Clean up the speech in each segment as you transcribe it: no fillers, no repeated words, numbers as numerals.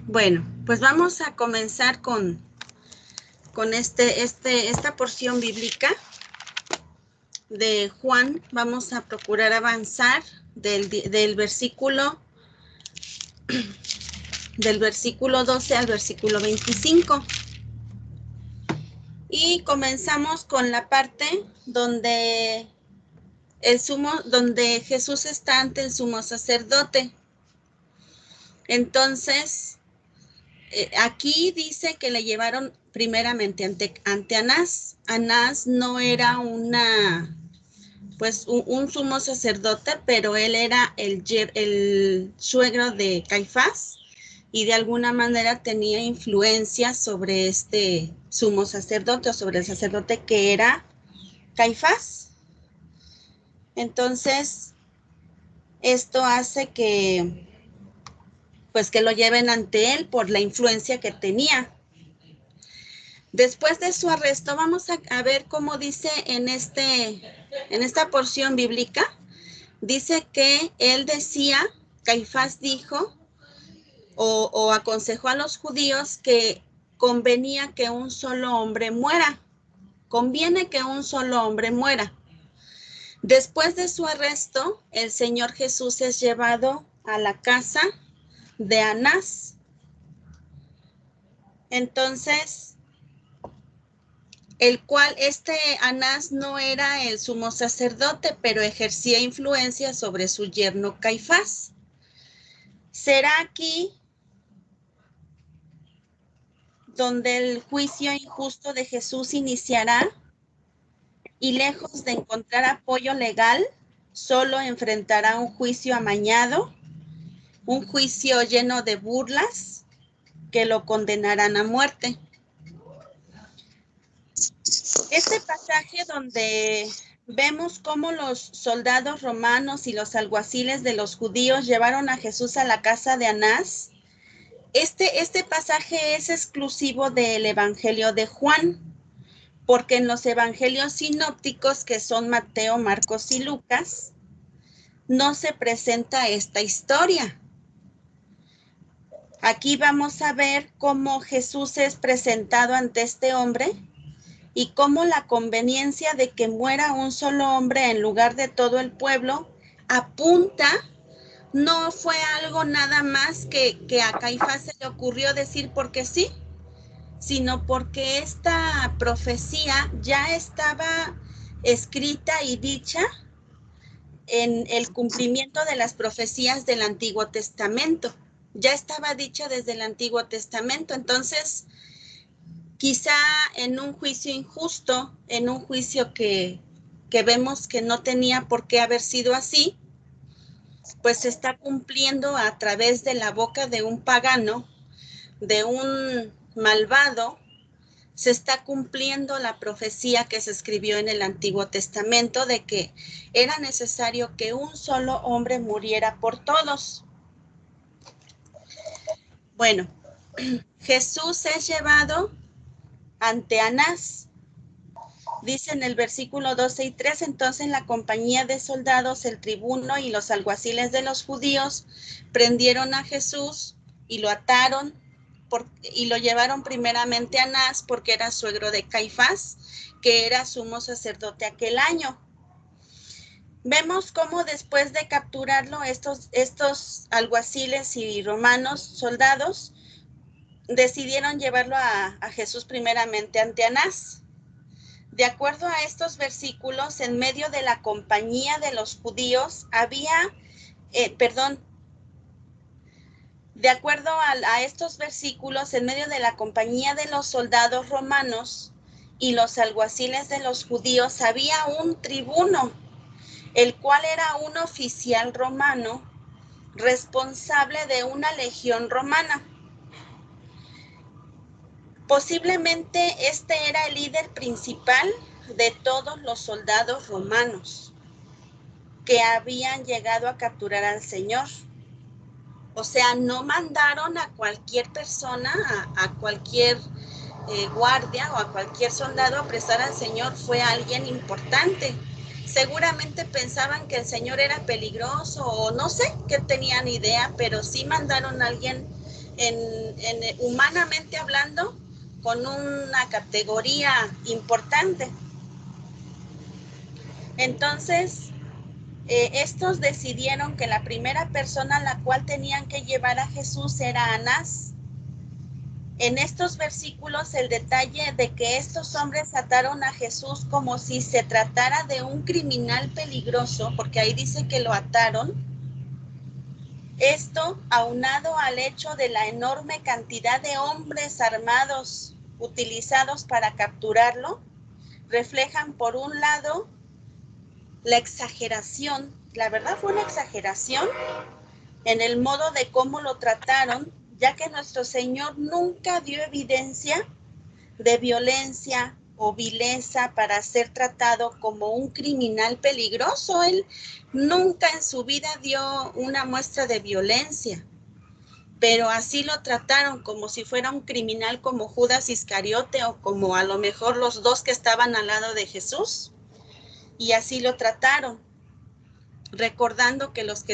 Bueno, pues vamos a comenzar con esta porción bíblica de Juan. Vamos a procurar avanzar del versículo 12 al versículo 25. Y comenzamos con la parte donde donde Jesús está ante el sumo sacerdote. Entonces, aquí dice que le llevaron primeramente ante Anás. Anás no era un sumo sacerdote, pero él era el suegro de Caifás y de alguna manera tenía influencia sobre este sumo sacerdote o sobre el sacerdote que era Caifás. Entonces, esto hace que lo lleven ante él por la influencia que tenía. Después de su arresto, vamos a ver cómo dice en esta porción bíblica. Dice que él decía, Caifás dijo o aconsejó a los judíos que convenía que un solo hombre muera. Conviene que un solo hombre muera. Después de su arresto, el Señor Jesús es llevado a la casa de Anás. Entonces, el cual Anás no era el sumo sacerdote, pero ejercía influencia sobre su yerno Caifás. Será aquí donde el juicio injusto de Jesús iniciará y lejos de encontrar apoyo legal, solo enfrentará un juicio amañado, un juicio lleno de burlas que lo condenarán a muerte. Este pasaje donde vemos cómo los soldados romanos y los alguaciles de los judíos llevaron a Jesús a la casa de Anás, este pasaje es exclusivo del Evangelio de Juan, porque en los evangelios sinópticos, que son Mateo, Marcos y Lucas, no se presenta esta historia. Aquí vamos a ver cómo Jesús es presentado ante este hombre y cómo la conveniencia de que muera un solo hombre en lugar de todo el pueblo apunta, no fue algo nada más que a Caifás se le ocurrió decir porque sí, sino porque esta profecía ya estaba escrita y dicha en el cumplimiento de las profecías del Antiguo Testamento. Ya estaba dicha desde el Antiguo Testamento. Entonces, quizá en un juicio injusto, en un juicio que vemos que no tenía por qué haber sido así, pues se está cumpliendo a través de la boca de un pagano, de un malvado, se está cumpliendo la profecía que se escribió en el Antiguo Testamento de que era necesario que un solo hombre muriera por todos. Bueno, Jesús es llevado ante Anás. Dice en el versículo 12 y 13, entonces la compañía de soldados, el tribuno y los alguaciles de los judíos prendieron a Jesús y lo ataron y lo llevaron primeramente a Anás porque era suegro de Caifás, que era sumo sacerdote aquel año. Vemos cómo después de capturarlo, estos alguaciles y romanos soldados decidieron llevarlo a Jesús primeramente ante Anás. De acuerdo a estos versículos, en medio de la compañía de los judíos de acuerdo a estos versículos, en medio de la compañía de los soldados romanos y los alguaciles de los judíos, había un tribuno, el cual era un oficial romano responsable de una legión romana. Posiblemente este era el líder principal de todos los soldados romanos que habían llegado a capturar al Señor. O sea, no mandaron a cualquier persona, a cualquier guardia o a cualquier soldado a apresar al Señor, fue alguien importante. Seguramente pensaban que el Señor era peligroso o no sé qué tenían idea, pero sí mandaron a alguien humanamente hablando, con una categoría importante. Entonces, estos decidieron que la primera persona a la cual tenían que llevar a Jesús era Anás. En estos versículos el detalle de que estos hombres ataron a Jesús como si se tratara de un criminal peligroso, porque ahí dice que lo ataron. Esto aunado al hecho de la enorme cantidad de hombres armados utilizados para capturarlo, reflejan por un lado la exageración, la verdad fue una exageración en el modo de cómo lo trataron, ya que nuestro Señor nunca dio evidencia de violencia o vileza para ser tratado como un criminal peligroso. Él nunca en su vida dio una muestra de violencia, pero así lo trataron como si fuera un criminal como Judas Iscariote o como a lo mejor los dos que estaban al lado de Jesús, y así lo trataron, recordando que los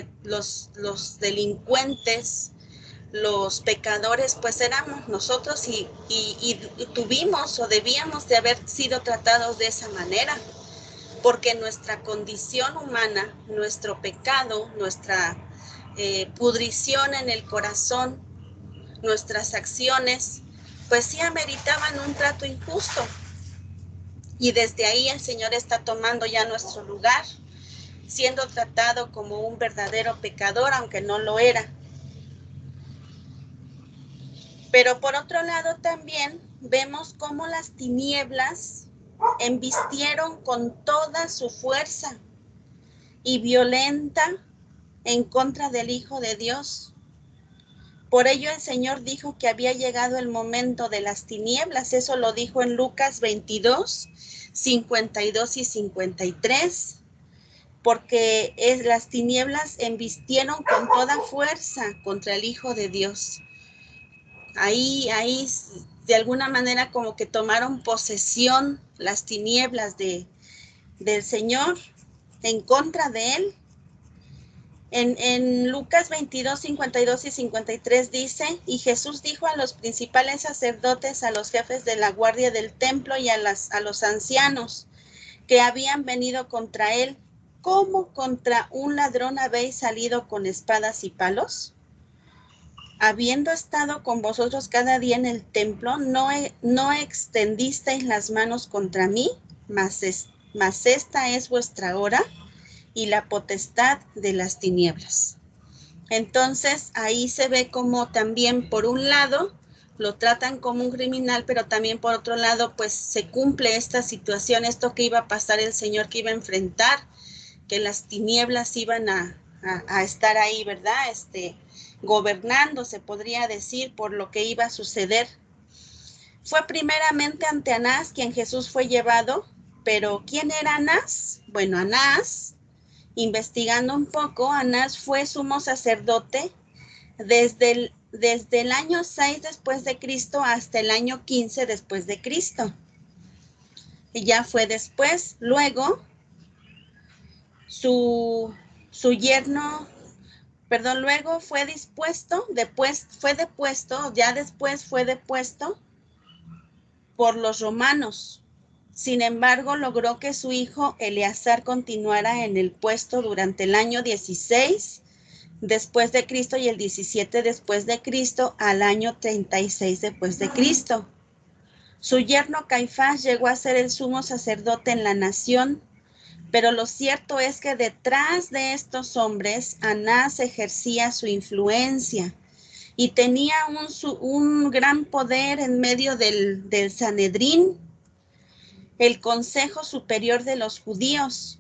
delincuentes, los pecadores, pues éramos nosotros y tuvimos o debíamos de haber sido tratados de esa manera, porque nuestra condición humana, nuestro pecado, nuestra pudrición en el corazón, nuestras acciones, pues sí ameritaban un trato injusto. Y desde ahí el Señor está tomando ya nuestro lugar, siendo tratado como un verdadero pecador, aunque no lo era. Pero por otro lado también vemos cómo las tinieblas embistieron con toda su fuerza y violenta en contra del Hijo de Dios. Por ello el Señor dijo que había llegado el momento de las tinieblas. Eso lo dijo en Lucas 22, 52 y 53. Porque las tinieblas embistieron con toda fuerza contra el Hijo de Dios. Ahí de alguna manera como que tomaron posesión las tinieblas del Señor en contra de él. En Lucas 22, 52 y 53 dice, y Jesús dijo a los principales sacerdotes, a los jefes de la guardia del templo y a los ancianos que habían venido contra él, ¿cómo contra un ladrón habéis salido con espadas y palos? Habiendo estado con vosotros cada día en el templo, no extendisteis las manos contra mí, mas esta es vuestra hora y la potestad de las tinieblas. Entonces, ahí se ve como también, por un lado, lo tratan como un criminal, pero también por otro lado, pues se cumple esta situación, esto que iba a pasar el Señor, que iba a enfrentar, que las tinieblas iban a estar ahí, ¿verdad? Gobernando, se podría decir, por lo que iba a suceder. Fue primeramente ante Anás quien Jesús fue llevado, pero ¿quién era Anás? Bueno, Anás, investigando un poco, Anás fue sumo sacerdote desde el año 6 después de Cristo hasta el año 15 después de Cristo. Y ya fue después, luego, su yerno, luego fue depuesto por los romanos. Sin embargo, logró que su hijo Eleazar continuara en el puesto durante el año 16 después de Cristo y el 17 después de Cristo al año 36 después de Cristo. Su yerno Caifás llegó a ser el sumo sacerdote en la nación, pero lo cierto es que detrás de estos hombres, Anás ejercía su influencia y tenía un gran poder en medio del Sanedrín, el Consejo Superior de los Judíos.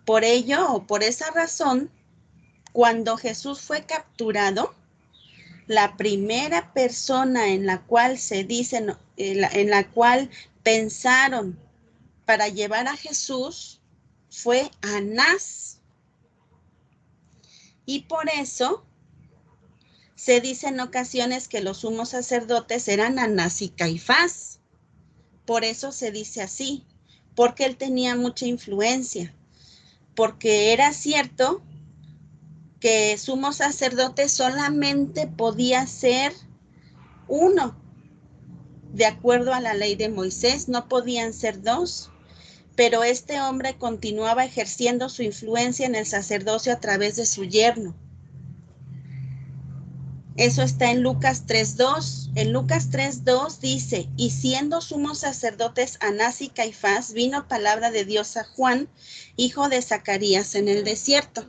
Por ello, o por esa razón, cuando Jesús fue capturado, la primera persona en la cual en la cual pensaron para llevar a Jesús fue Anás. Y por eso se dice en ocasiones que los sumos sacerdotes eran Anás y Caifás. Por eso se dice así, porque él tenía mucha influencia, porque era cierto que sumo sacerdote solamente podía ser uno, de acuerdo a la ley de Moisés, no podían ser dos, pero este hombre continuaba ejerciendo su influencia en el sacerdocio a través de su yerno. Eso está en Lucas 3:2. En Lucas 3:2 dice, y siendo sumos sacerdotes Anás y Caifás, vino palabra de Dios a Juan, hijo de Zacarías, en el desierto.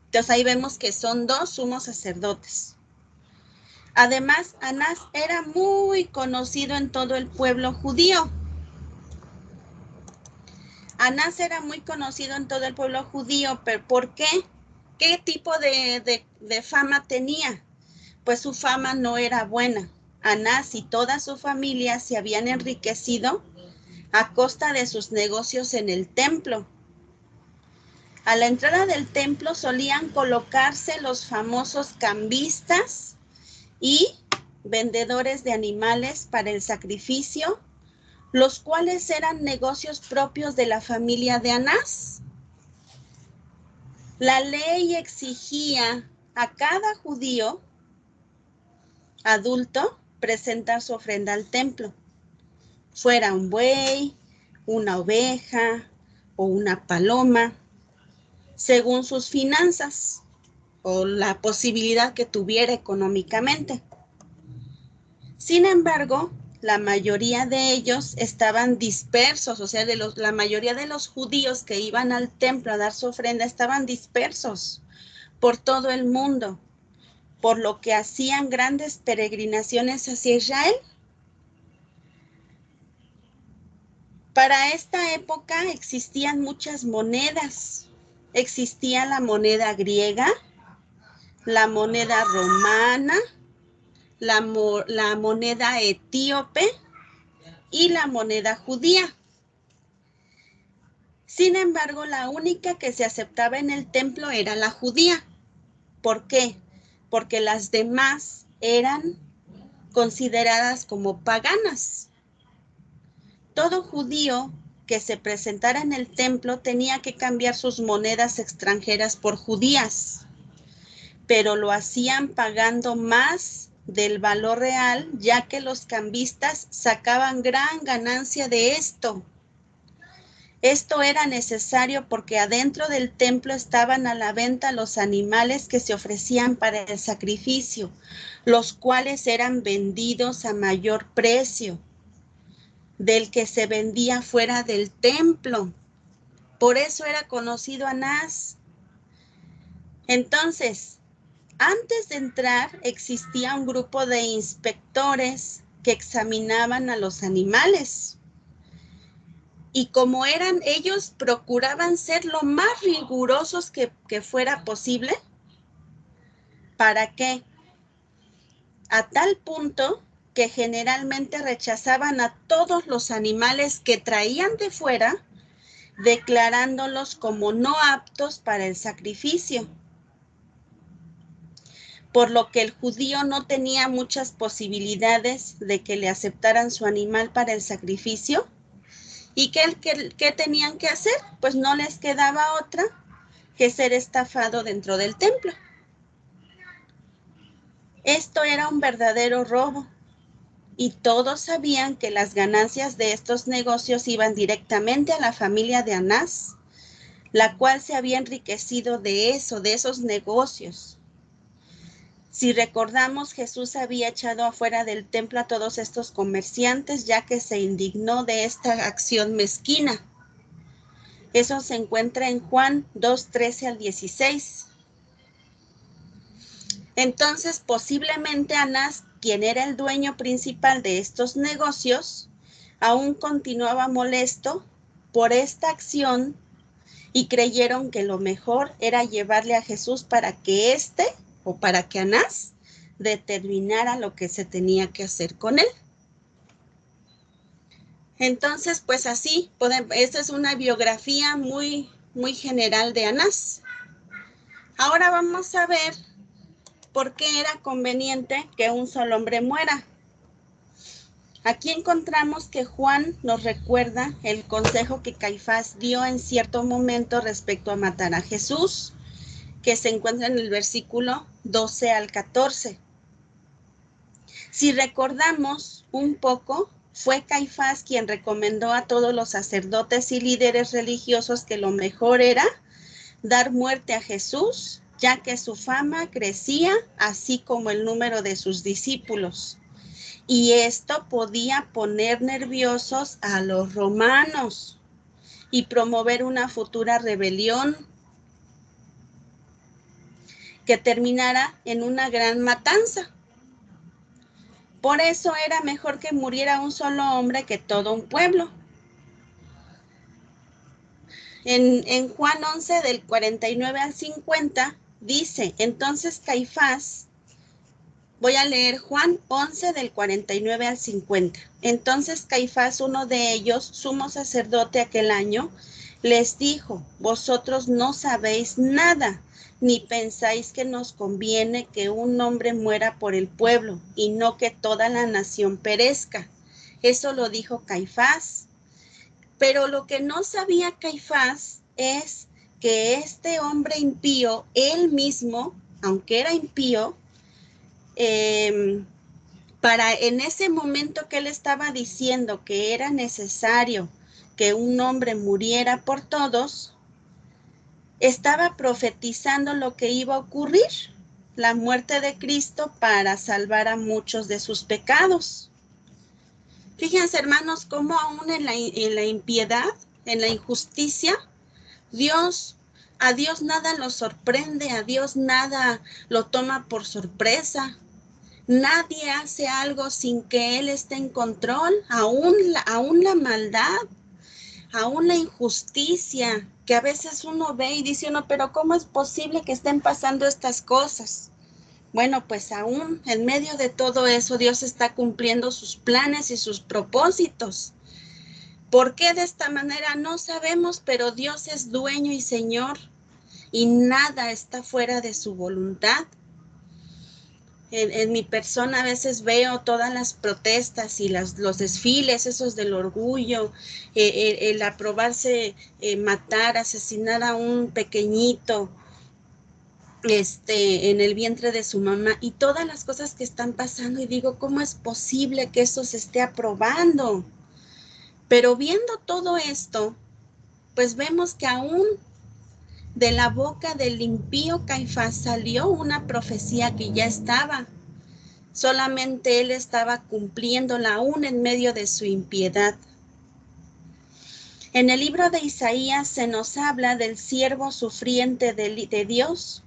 Entonces ahí vemos que son dos sumos sacerdotes. Además, Anás era muy conocido en todo el pueblo judío. Anás era muy conocido en todo el pueblo judío, pero ¿por qué? ¿Qué tipo de fama tenía? Pues su fama no era buena. Anás y toda su familia se habían enriquecido a costa de sus negocios en el templo. A la entrada del templo solían colocarse los famosos cambistas y vendedores de animales para el sacrificio, los cuales eran negocios propios de la familia de Anás. La ley exigía a cada judío adulto presentar su ofrenda al templo, fuera un buey, una oveja o una paloma, según sus finanzas o la posibilidad que tuviera económicamente. Sin embargo, la mayoría de ellos estaban dispersos, o sea, la mayoría de los judíos que iban al templo a dar su ofrenda estaban dispersos por todo el mundo, por lo que hacían grandes peregrinaciones hacia Israel. Para esta época existían muchas monedas. Existía la moneda griega, la moneda romana, la moneda etíope y la moneda judía. Sin embargo, la única que se aceptaba en el templo era la judía. ¿Por qué? Porque las demás eran consideradas como paganas. Todo judío que se presentara en el templo tenía que cambiar sus monedas extranjeras por judías, pero lo hacían pagando más del valor real, ya que los cambistas sacaban gran ganancia de esto. Esto era necesario porque adentro del templo estaban a la venta los animales que se ofrecían para el sacrificio, los cuales eran vendidos a mayor precio del que se vendía fuera del templo. Por eso era conocido Anás. Entonces, antes de entrar existía un grupo de inspectores que examinaban a los animales. Y como eran ellos, procuraban ser lo más rigurosos que fuera posible. ¿Para qué? A tal punto que generalmente rechazaban a todos los animales que traían de fuera, declarándolos como no aptos para el sacrificio. Por lo que el judío no tenía muchas posibilidades de que le aceptaran su animal para el sacrificio. ¿Y qué tenían que hacer? Pues no les quedaba otra que ser estafado dentro del templo. Esto era un verdadero robo y todos sabían que las ganancias de estos negocios iban directamente a la familia de Anás, la cual se había enriquecido de esos negocios. Si recordamos, Jesús había echado afuera del templo a todos estos comerciantes, ya que se indignó de esta acción mezquina. Eso se encuentra en Juan 2:13-16. Entonces, posiblemente Anás, quien era el dueño principal de estos negocios, aún continuaba molesto por esta acción y creyeron que lo mejor era llevarle a Jesús para que para que Anás determinara lo que se tenía que hacer con él. Entonces, pues así, esta es una biografía muy, muy general de Anás. Ahora vamos a ver por qué era conveniente que un solo hombre muera. Aquí encontramos que Juan nos recuerda el consejo que Caifás dio en cierto momento respecto a matar a Jesús, que se encuentra en el versículo 12 al 14. Si recordamos un poco, fue Caifás quien recomendó a todos los sacerdotes y líderes religiosos que lo mejor era dar muerte a Jesús, ya que su fama crecía, así como el número de sus discípulos. Y esto podía poner nerviosos a los romanos y promover una futura rebelión que terminara en una gran matanza. Por eso era mejor que muriera un solo hombre que todo un pueblo. En Juan 11, del 49 al 50, dice, entonces Caifás, voy a leer Juan 11, del 49 al 50. Entonces Caifás, uno de ellos, sumo sacerdote aquel año, les dijo, vosotros no sabéis nada, ni pensáis que nos conviene que un hombre muera por el pueblo y no que toda la nación perezca. Eso lo dijo Caifás. Pero lo que no sabía Caifás es que este hombre impío, él mismo, aunque era impío, para en ese momento que él estaba diciendo que era necesario que un hombre muriera por todos, estaba profetizando lo que iba a ocurrir, la muerte de Cristo para salvar a muchos de sus pecados. Fíjense, hermanos, cómo aún en la impiedad, en la injusticia, a Dios nada lo sorprende, a Dios nada lo toma por sorpresa. Nadie hace algo sin que Él esté en control, aún la maldad, aún la injusticia, que a veces uno ve y dice uno, pero ¿cómo es posible que estén pasando estas cosas? Bueno, pues aún en medio de todo eso, Dios está cumpliendo sus planes y sus propósitos. ¿Por qué de esta manera? No sabemos, pero Dios es dueño y Señor y nada está fuera de su voluntad. En mi persona a veces veo todas las protestas y los desfiles, esos del orgullo, el aprobarse matar, asesinar a un pequeñito en el vientre de su mamá y todas las cosas que están pasando y digo, ¿cómo es posible que eso se esté aprobando? Pero viendo todo esto, pues vemos que aún de la boca del impío Caifás salió una profecía que ya estaba. Solamente él estaba cumpliéndola aún en medio de su impiedad. En el libro de Isaías se nos habla del siervo sufriente de Dios,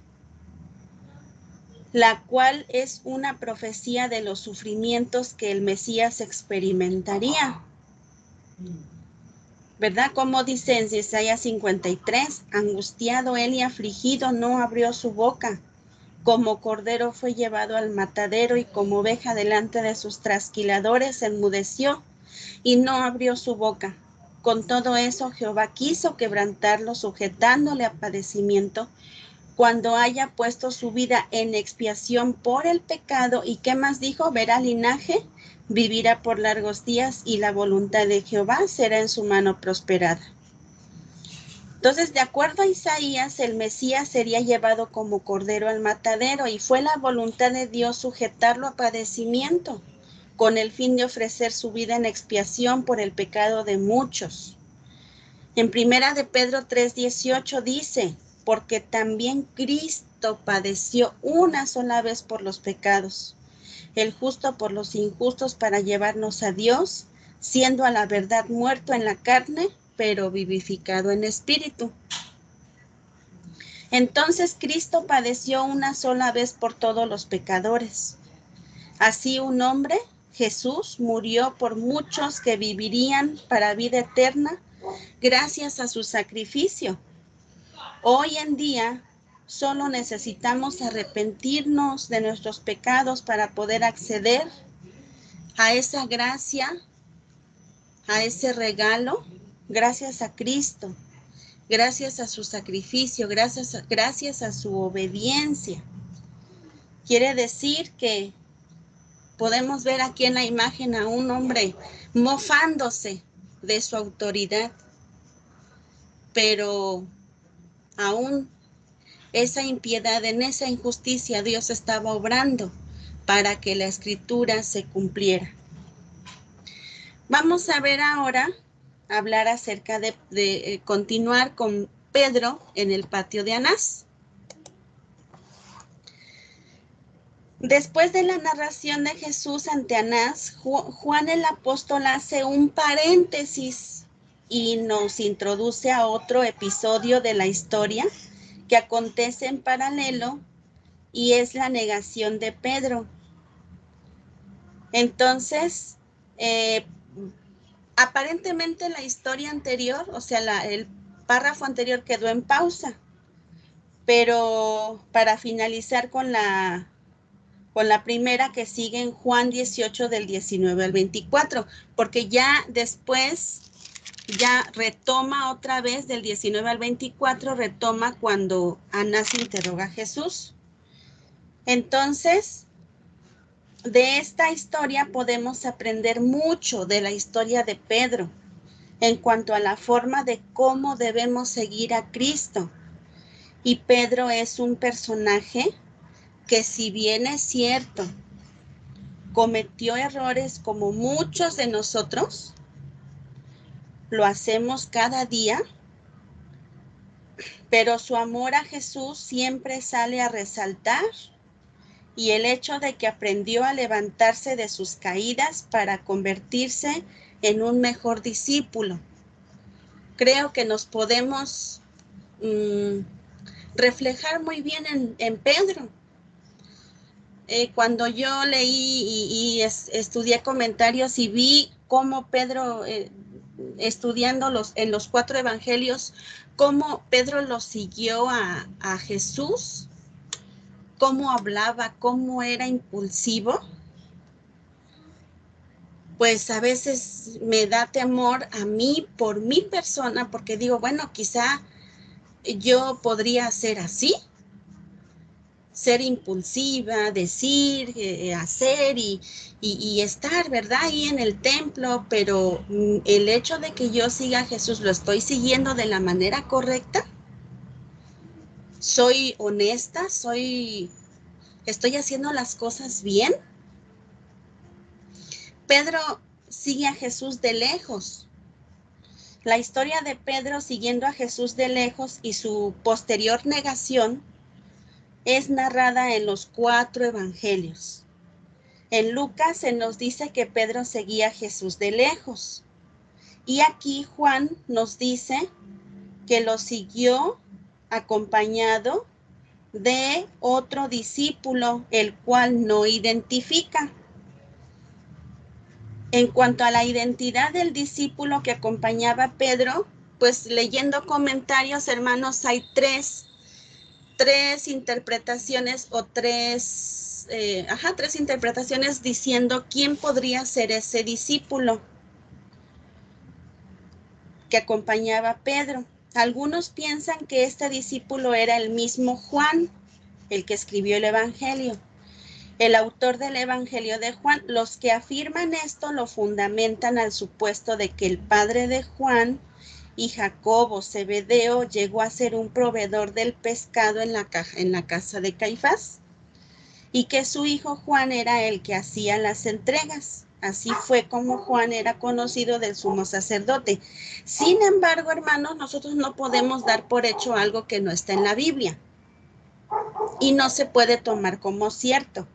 la cual es una profecía de los sufrimientos que el Mesías experimentaría. ¿Verdad? Como dice en Isaías 53, angustiado él y afligido no abrió su boca. Como cordero fue llevado al matadero y como oveja delante de sus trasquiladores enmudeció y no abrió su boca. Con todo eso Jehová quiso quebrantarlo, sujetándole a padecimiento, cuando haya puesto su vida en expiación por el pecado. ¿Y qué más dijo? Verá linaje, vivirá por largos días y la voluntad de Jehová será en su mano prosperada. Entonces, de acuerdo a Isaías, el Mesías sería llevado como cordero al matadero y fue la voluntad de Dios sujetarlo a padecimiento con el fin de ofrecer su vida en expiación por el pecado de muchos. En primera de Pedro 3:18 dice, porque también Cristo padeció una sola vez por los pecados, el justo por los injustos para llevarnos a Dios, siendo a la verdad muerto en la carne, pero vivificado en espíritu. Entonces Cristo padeció una sola vez por todos los pecadores. Así un hombre, Jesús, murió por muchos que vivirían para vida eterna gracias a su sacrificio. Hoy en día solo necesitamos arrepentirnos de nuestros pecados para poder acceder a esa gracia, a ese regalo, gracias a Cristo, gracias a su sacrificio, gracias a su obediencia. Quiere decir que podemos ver aquí en la imagen a un hombre mofándose de su autoridad, pero aún esa impiedad, en esa injusticia, Dios estaba obrando para que la escritura se cumpliera. Vamos a ver ahora, hablar acerca de continuar con Pedro en el patio de Anás. Después de la narración de Jesús ante Anás, Juan el apóstol hace un paréntesis y nos introduce a otro episodio de la historia que acontece en paralelo, y es la negación de Pedro. Entonces, aparentemente la historia anterior, o sea, el párrafo anterior quedó en pausa, pero para finalizar con la primera que sigue en Juan 18 del 19 al 24, porque ya después ya retoma otra vez del 19 al 24, retoma cuando Anás interroga a Jesús. Entonces, de esta historia podemos aprender mucho de la historia de Pedro en cuanto a la forma de cómo debemos seguir a Cristo. Y Pedro es un personaje que, si bien es cierto, cometió errores como muchos de nosotros, lo hacemos cada día, pero su amor a Jesús siempre sale a resaltar, y el hecho de que aprendió a levantarse de sus caídas para convertirse en un mejor discípulo. Creo que nos podemos reflejar muy bien en Pedro. Cuando yo leí y estudié comentarios y vi cómo Pedro, estudiando en los 4 evangelios, cómo Pedro lo siguió a Jesús, cómo hablaba, cómo era impulsivo, pues a veces me da temor a mí por mi persona, porque digo, bueno, quizá yo podría ser así, ser impulsiva, decir, hacer y estar, ¿verdad? Ahí en el templo, pero el hecho de que yo siga a Jesús, ¿lo estoy siguiendo de la manera correcta? ¿Soy honesta? ¿Estoy haciendo las cosas bien? Pedro sigue a Jesús de lejos. La historia de Pedro siguiendo a Jesús de lejos y su posterior negación es narrada en los 4 evangelios. En Lucas se nos dice que Pedro seguía a Jesús de lejos. Y aquí Juan nos dice que lo siguió acompañado de otro discípulo, el cual no identifica. En cuanto a la identidad del discípulo que acompañaba a Pedro, pues leyendo comentarios, hermanos, hay tres interpretaciones o tres interpretaciones diciendo quién podría ser ese discípulo que acompañaba a Pedro. Algunos piensan que este discípulo era el mismo Juan, el que escribió el Evangelio, el autor del Evangelio de Juan. Los que afirman esto lo fundamentan al supuesto de que el padre de Juan y Jacobo Zebedeo llegó a ser un proveedor del pescado en la casa de Caifás, y que su hijo Juan era el que hacía las entregas. Así fue como Juan era conocido del sumo sacerdote. Sin embargo, hermanos, nosotros no podemos dar por hecho algo que no está en la Biblia y no se puede tomar como cierto.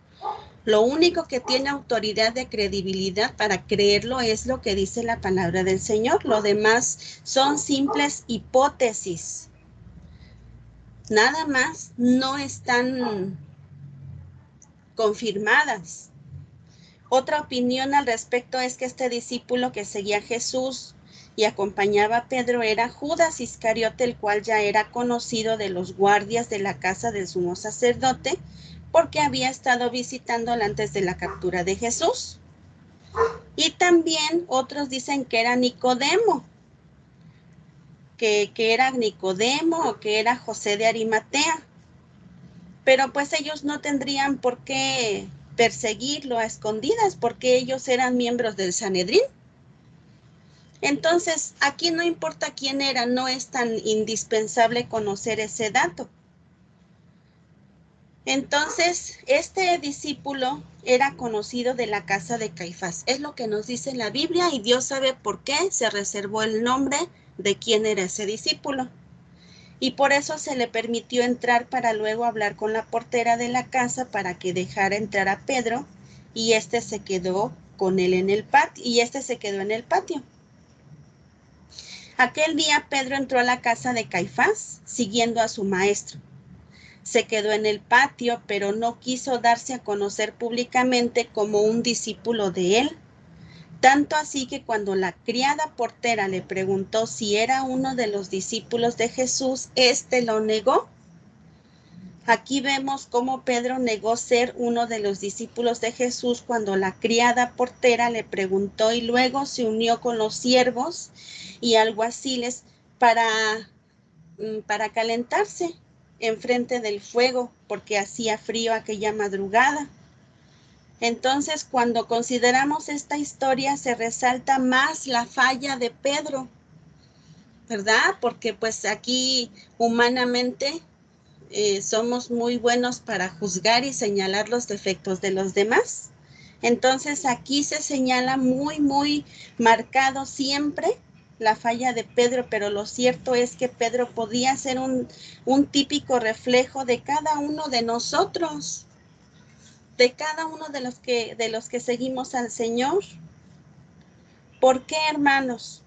Lo único que tiene autoridad de credibilidad para creerlo es lo que dice la palabra del Señor. Lo demás son simples hipótesis. Nada más, no están confirmadas. Otra opinión al respecto es que este discípulo que seguía a Jesús y acompañaba a Pedro era Judas Iscariote, el cual ya era conocido de los guardias de la casa del sumo sacerdote, porque había estado visitándola antes de la captura de Jesús. Y también otros dicen que era Nicodemo, que era Nicodemo o que era José de Arimatea. Pero pues ellos no tendrían por qué perseguirlo a escondidas, porque ellos eran miembros del Sanedrín. Entonces, aquí no importa quién era, no es tan indispensable conocer ese dato. Entonces, este discípulo era conocido de la casa de Caifás. Es lo que nos dice la Biblia y Dios sabe por qué se reservó el nombre de quién era ese discípulo. Y por eso se le permitió entrar para luego hablar con la portera de la casa para que dejara entrar a Pedro y este se quedó con él en el patio y este se quedó en el patio. Aquel día Pedro entró a la casa de Caifás siguiendo a su maestro. Se quedó en el patio, pero no quiso darse a conocer públicamente como un discípulo de él. Tanto así que cuando la criada portera le preguntó si era uno de los discípulos de Jesús, éste lo negó. Aquí vemos cómo Pedro negó ser uno de los discípulos de Jesús cuando la criada portera le preguntó y luego se unió con los siervos y alguaciles para calentarse enfrente del fuego porque hacía frío aquella madrugada. Entonces, cuando consideramos esta historia, se resalta más la falla de Pedro, ¿verdad? Porque pues aquí humanamente somos muy buenos para juzgar y señalar los defectos de los demás. Entonces, aquí se señala muy marcado siempre la falla de Pedro, pero lo cierto es que Pedro podía ser un típico reflejo de cada uno de nosotros, de cada uno de los que seguimos al Señor. ¿Por qué, hermanos?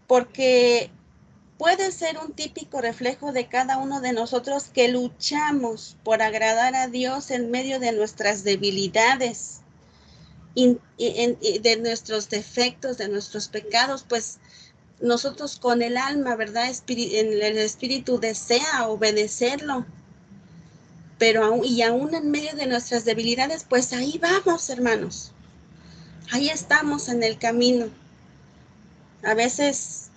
Porque puede ser un típico reflejo de cada uno de nosotros que luchamos por agradar a Dios en medio de nuestras debilidades, de nuestros defectos, de nuestros pecados, pues nosotros con el alma, ¿verdad? El espíritu desea obedecerlo, pero aún en medio de nuestras debilidades, pues ahí vamos, hermanos. Ahí estamos en el camino. A veces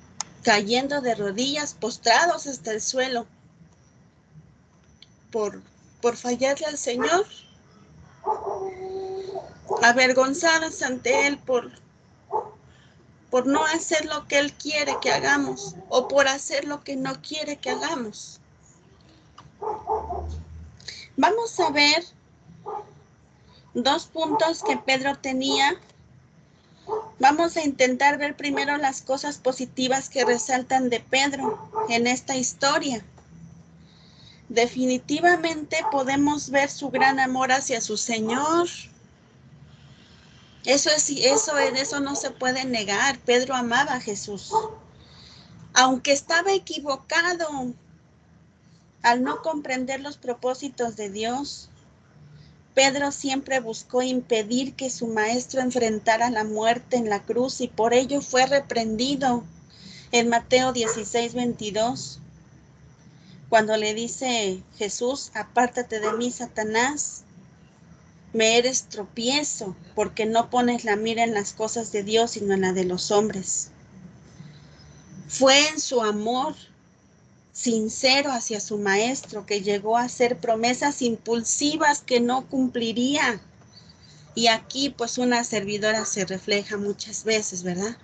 cayendo de rodillas, postrados hasta el suelo, por fallarle al Señor, avergonzadas ante Él por no hacer lo que Él quiere que hagamos o por hacer lo que no quiere que hagamos. Vamos a ver dos puntos que Pedro tenía. Vamos a intentar ver primero las cosas positivas que resaltan de Pedro en esta historia. Definitivamente podemos ver su gran amor hacia su Señor. Eso no se puede negar. Pedro amaba a Jesús. Aunque estaba equivocado al no comprender los propósitos de Dios, Pedro siempre buscó impedir que su maestro enfrentara la muerte en la cruz y por ello fue reprendido en Mateo 16:22, cuando le dice Jesús: apártate de mí, Satanás, me eres tropiezo, porque no pones la mira en las cosas de Dios, sino en la de los hombres. Fue en su amor sincero hacia su maestro que llegó a hacer promesas impulsivas que no cumpliría. Y aquí pues una servidora se refleja muchas veces, ¿verdad?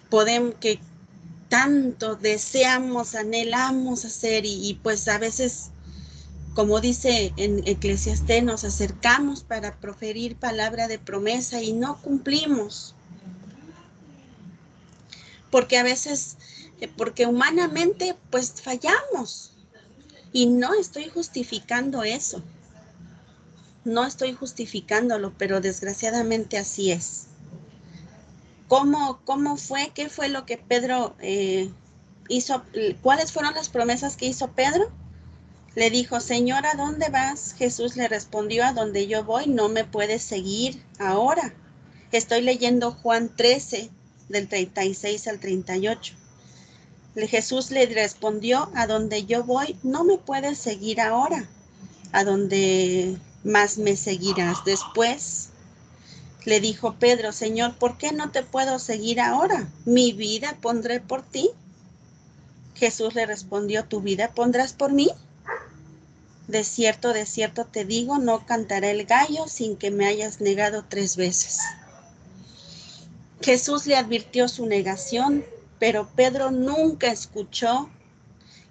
Podemos que tanto deseamos, anhelamos hacer y pues a veces, como dice en Eclesiastés, nos acercamos para proferir palabra de promesa y no cumplimos. Porque a veces, porque humanamente pues fallamos. Y no estoy justificando eso. No estoy justificándolo, pero desgraciadamente así es. ¿Cómo fue? ¿Qué fue lo que Pedro hizo? ¿Cuáles fueron las promesas que hizo Pedro? Le dijo: Señor, ¿a dónde vas? Jesús le respondió: a donde yo voy no me puedes seguir ahora. Estoy leyendo Juan 13, del 36 al 38. Jesús le respondió: a donde yo voy no me puedes seguir ahora. A donde más me seguirás después. Le dijo Pedro: Señor, ¿por qué no te puedo seguir ahora? ¿Mi vida pondré por ti? Jesús le respondió: ¿tu vida pondrás por mí? De cierto te digo, no cantará el gallo sin que me hayas negado 3 veces. Jesús le advirtió su negación, pero Pedro nunca escuchó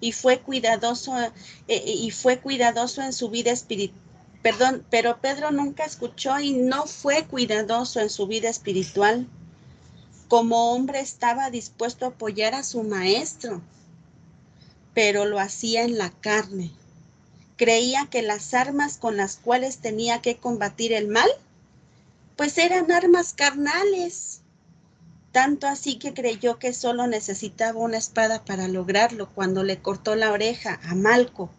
y fue cuidadoso en su vida espiritual. Perdón, pero Pedro nunca escuchó y no fue cuidadoso en su vida espiritual. Como hombre estaba dispuesto a apoyar a su maestro, pero lo hacía en la carne. Creía que las armas con las cuales tenía que combatir el mal, pues eran armas carnales. Tanto así que creyó que solo necesitaba una espada para lograrlo cuando le cortó la oreja a Malco.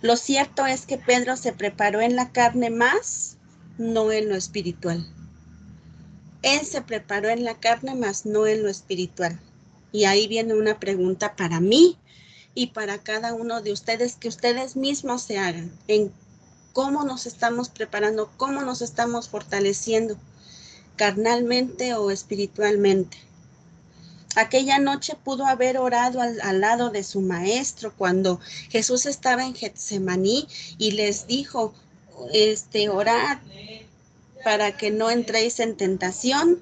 Lo cierto es que Pedro se preparó en la carne más, no en lo espiritual. Él se preparó en la carne más, no en lo espiritual. Y ahí viene una pregunta para mí y para cada uno de ustedes, que ustedes mismos se hagan, en cómo nos estamos preparando, cómo nos estamos fortaleciendo, carnalmente o espiritualmente. Aquella noche pudo haber orado al lado de su maestro cuando Jesús estaba en Getsemaní y les dijo, orad para que no entréis en tentación.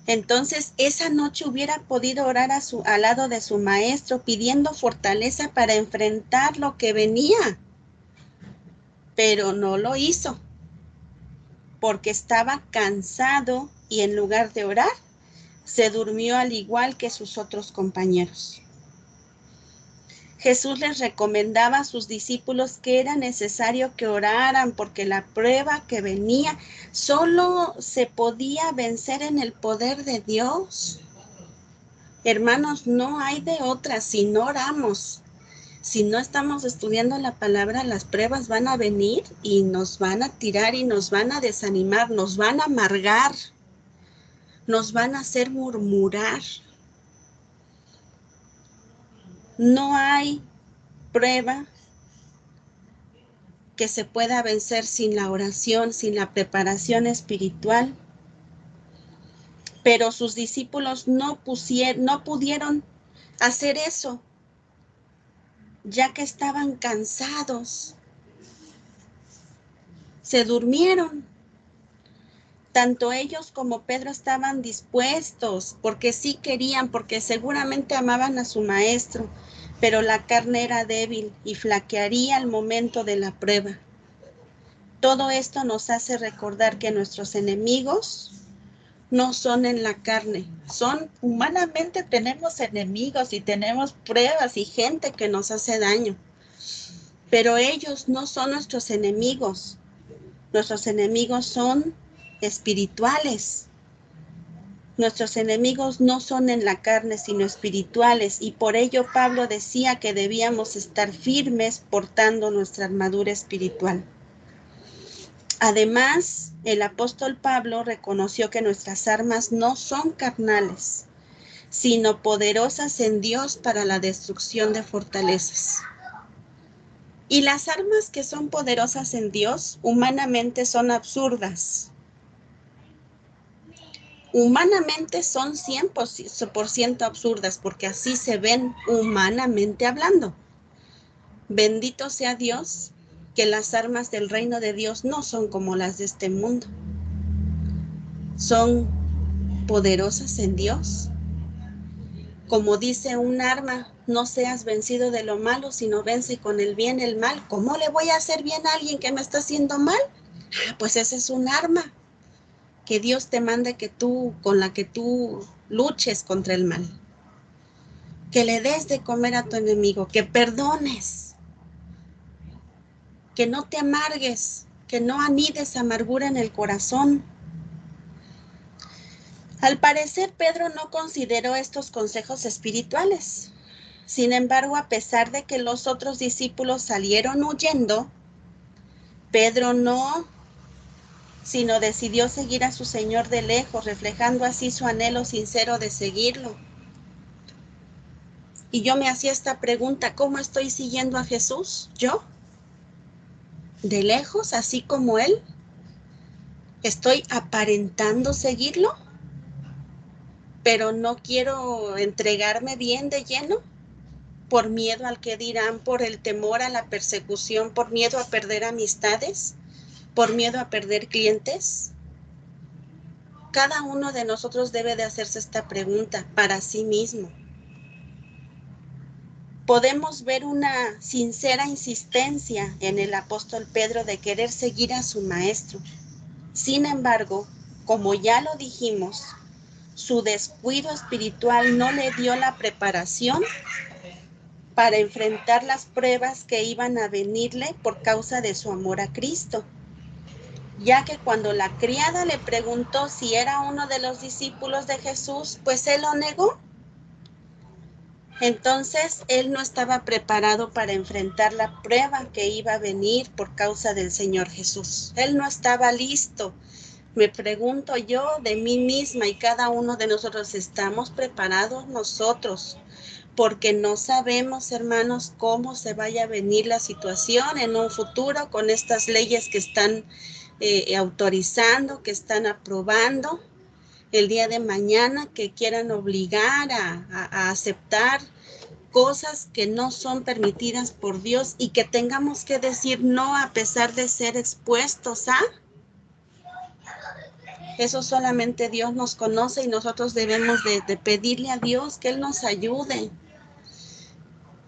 Entonces esa noche hubiera podido orar al lado de su maestro pidiendo fortaleza para enfrentar lo que venía, pero no lo hizo porque estaba cansado y en lugar de orar, se durmió al igual que sus otros compañeros. Jesús les recomendaba a sus discípulos que era necesario que oraran porque la prueba que venía solo se podía vencer en el poder de Dios. Hermanos, no hay de otra. Si no oramos, si no estamos estudiando la palabra, las pruebas van a venir y nos van a tirar y nos van a desanimar, nos van a amargar, nos van a hacer murmurar. No hay prueba que se pueda vencer sin la oración, sin la preparación espiritual. Pero sus discípulos no pudieron hacer eso, ya que estaban cansados. Se durmieron. Tanto ellos como Pedro estaban dispuestos, porque sí querían, porque seguramente amaban a su maestro, pero la carne era débil y flaquearía al momento de la prueba. Todo esto nos hace recordar que nuestros enemigos no son en la carne, son humanamente, tenemos enemigos y tenemos pruebas y gente que nos hace daño, pero ellos no son nuestros enemigos son espirituales. Nuestros enemigos no son en la carne, sino espirituales, y por ello Pablo decía que debíamos estar firmes portando nuestra armadura espiritual. Además, el apóstol Pablo reconoció que nuestras armas no son carnales, sino poderosas en Dios para la destrucción de fortalezas. Y las armas que son poderosas en Dios, humanamente son absurdas. Humanamente son 100% absurdas, porque así se ven humanamente hablando. Bendito sea Dios, que las armas del reino de Dios no son como las de este mundo. Son poderosas en Dios. Como dice un arma, no seas vencido de lo malo, sino vence con el bien el mal. ¿Cómo le voy a hacer bien a alguien que me está haciendo mal? Pues ese es un arma que Dios te manda con la que tú luches contra el mal. Que le des de comer a tu enemigo, que perdones, que no te amargues, que no anides amargura en el corazón. Al parecer, Pedro no consideró estos consejos espirituales. Sin embargo, a pesar de que los otros discípulos salieron huyendo, Pedro no, sino decidió seguir a su Señor de lejos, reflejando así su anhelo sincero de seguirlo. Y yo me hacía esta pregunta, ¿cómo estoy siguiendo a Jesús? ¿Yo? ¿De lejos, así como Él? ¿Estoy aparentando seguirlo? ¿Pero no quiero entregarme bien de lleno? ¿Por miedo al que dirán, por el temor a la persecución, por miedo a perder amistades, por miedo a perder clientes? Cada uno de nosotros debe de hacerse esta pregunta para sí mismo. podemos ver una sincera insistencia en el apóstol Pedro de querer seguir a su maestro. Sin embargo, como ya lo dijimos, su descuido espiritual no le dio la preparación para enfrentar las pruebas que iban a venirle por causa de su amor a Cristo, ya que cuando la criada le preguntó si era uno de los discípulos de Jesús, pues él lo negó. Entonces, él no estaba preparado para enfrentar la prueba que iba a venir por causa del Señor Jesús. Él no estaba listo. Me pregunto yo de mí misma, y cada uno de nosotros, ¿estamos preparados nosotros? Porque no sabemos, hermanos, cómo se vaya a venir la situación en un futuro con estas leyes que están autorizando, que están aprobando el día de mañana, que quieran obligar a aceptar cosas que no son permitidas por Dios y que tengamos que decir no a pesar de ser expuestos a. Eso solamente Dios nos conoce y nosotros debemos de pedirle a Dios que Él nos ayude,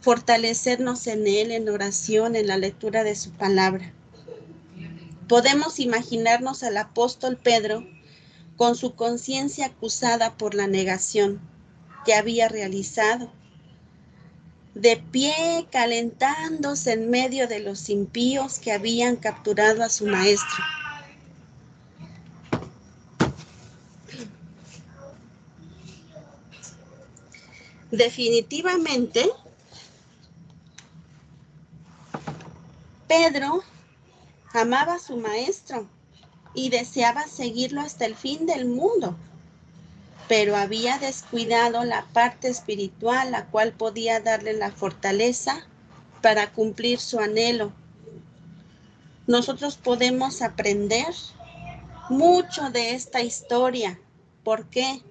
fortalecernos en Él, en oración, en la lectura de su palabra. Podemos imaginarnos al apóstol Pedro con su conciencia acusada por la negación que había realizado, de pie, calentándose en medio de los impíos que habían capturado a su maestro. Definitivamente, Pedro amaba a su maestro y deseaba seguirlo hasta el fin del mundo, pero había descuidado la parte espiritual, la cual podía darle la fortaleza para cumplir su anhelo. Nosotros podemos aprender mucho de esta historia. ¿Por qué?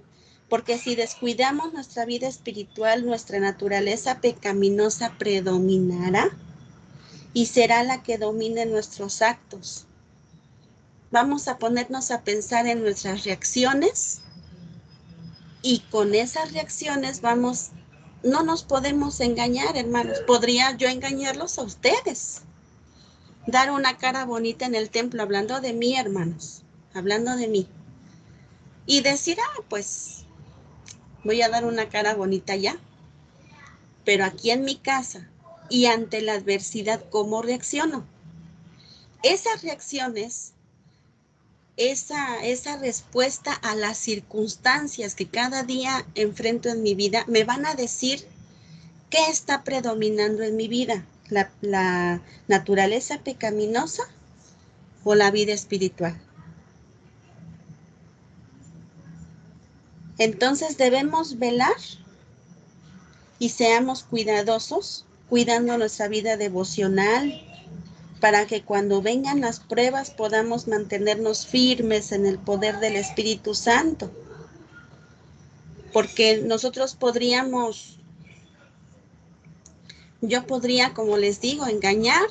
Porque si descuidamos nuestra vida espiritual, nuestra naturaleza pecaminosa predominará y será la que domine nuestros actos. Vamos a ponernos a pensar en nuestras reacciones y con esas reacciones no nos podemos engañar, hermanos. Podría yo engañarlos a ustedes, dar una cara bonita en el templo, hablando de mí, hermanos, hablando de mí, y decir, pues voy a dar una cara bonita ya, pero aquí en mi casa y ante la adversidad, ¿cómo reacciono? Esas reacciones, esa respuesta a las circunstancias que cada día enfrento en mi vida, me van a decir qué está predominando en mi vida, la naturaleza pecaminosa o la vida espiritual. Entonces debemos velar y seamos cuidadosos, cuidando nuestra vida devocional, para que cuando vengan las pruebas podamos mantenernos firmes en el poder del Espíritu Santo. Porque nosotros yo podría, como les digo, engañar,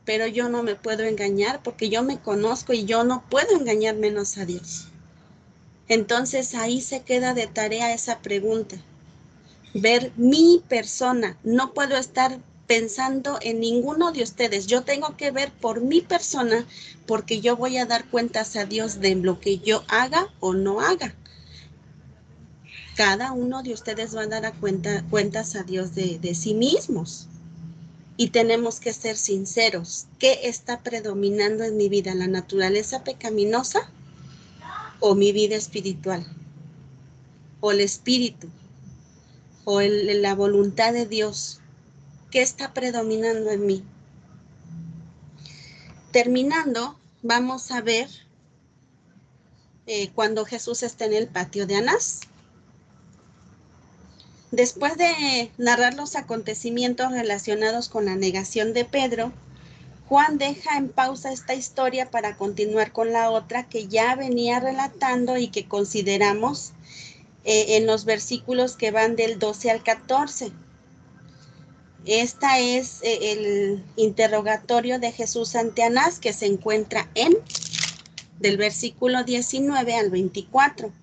pero yo no me puedo engañar porque yo me conozco y yo no puedo engañar menos a Dios. Entonces ahí se queda de tarea esa pregunta. Ver mi persona, no puedo estar pensando en ninguno de ustedes, yo tengo que ver por mi persona porque yo voy a dar cuentas a Dios de lo que yo haga o no haga. Cada uno de ustedes va a dar cuentas a Dios de sí mismos y tenemos que ser sinceros. ¿Qué está predominando en mi vida? ¿La naturaleza pecaminosa o mi vida espiritual? ¿O el espíritu? ¿O la voluntad de Dios? ¿Qué está predominando en mí? Terminando, vamos a ver cuando Jesús está en el patio de Anás. Después de narrar los acontecimientos relacionados con la negación de Pedro, Juan deja en pausa esta historia para continuar con la otra que ya venía relatando y que consideramos en los versículos que van del 12 al 14. Esta es el interrogatorio de Jesús ante Anás, que se encuentra del versículo 19 al 24.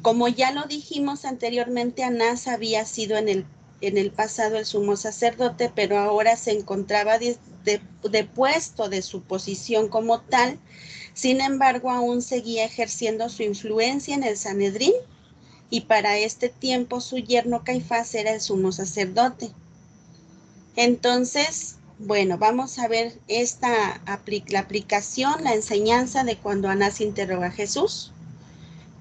Como ya lo dijimos anteriormente, Anás había sido en el pasado el sumo sacerdote, pero ahora se encontraba depuesto de su posición como tal. Sin embargo, aún seguía ejerciendo su influencia en el Sanedrín, y para este tiempo su yerno Caifás era el sumo sacerdote. Entonces, bueno, vamos a ver la aplicación, la enseñanza de cuando Anás interroga a Jesús.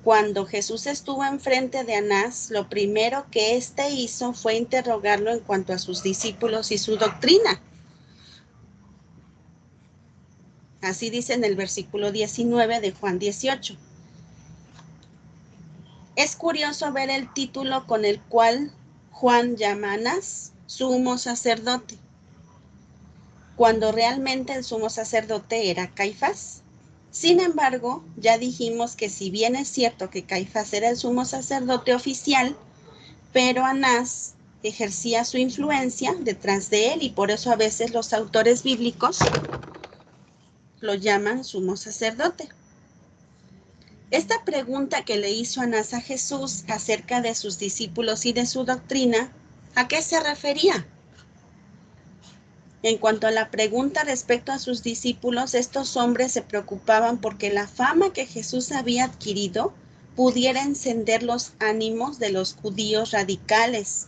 Cuando Jesús estuvo enfrente de Anás, lo primero que éste hizo fue interrogarlo en cuanto a sus discípulos y su doctrina. Así dice en el versículo 19 de Juan 18. Es curioso ver el título con el cual Juan llama a Anás sumo sacerdote, cuando realmente el sumo sacerdote era Caifás. Sin embargo, ya dijimos que si bien es cierto que Caifás era el sumo sacerdote oficial, pero Anás ejercía su influencia detrás de él, y por eso a veces los autores bíblicos lo llaman sumo sacerdote. Esta pregunta que le hizo Anás a Jesús acerca de sus discípulos y de su doctrina, ¿a qué se refería? En cuanto a la pregunta respecto a sus discípulos, estos hombres se preocupaban porque la fama que Jesús había adquirido pudiera encender los ánimos de los judíos radicales,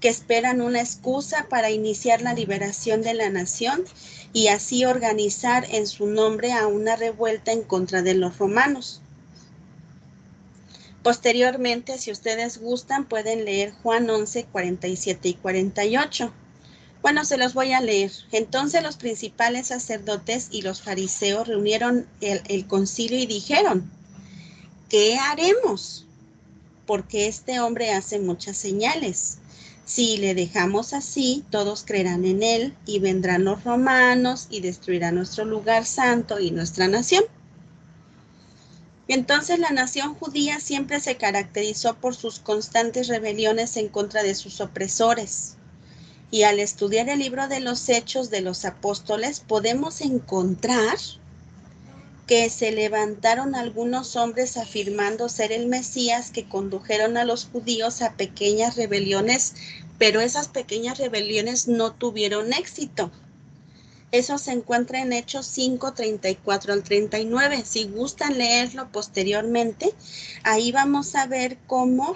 que esperan una excusa para iniciar la liberación de la nación y así organizar en su nombre a una revuelta en contra de los romanos. Posteriormente, si ustedes gustan, pueden leer Juan 11, 47 y 48. Bueno, se los voy a leer. Entonces los principales sacerdotes y los fariseos reunieron el concilio y dijeron, ¿qué haremos? Porque este hombre hace muchas señales. Si le dejamos así, todos creerán en él y vendrán los romanos y destruirán nuestro lugar santo y nuestra nación. Entonces la nación judía siempre se caracterizó por sus constantes rebeliones en contra de sus opresores. Y al estudiar el libro de los Hechos de los Apóstoles, podemos encontrar que se levantaron algunos hombres afirmando ser el Mesías, que condujeron a los judíos a pequeñas rebeliones, pero esas pequeñas rebeliones no tuvieron éxito. Eso se encuentra en Hechos 5, 34 al 39. Si gustan leerlo posteriormente, ahí vamos a ver cómo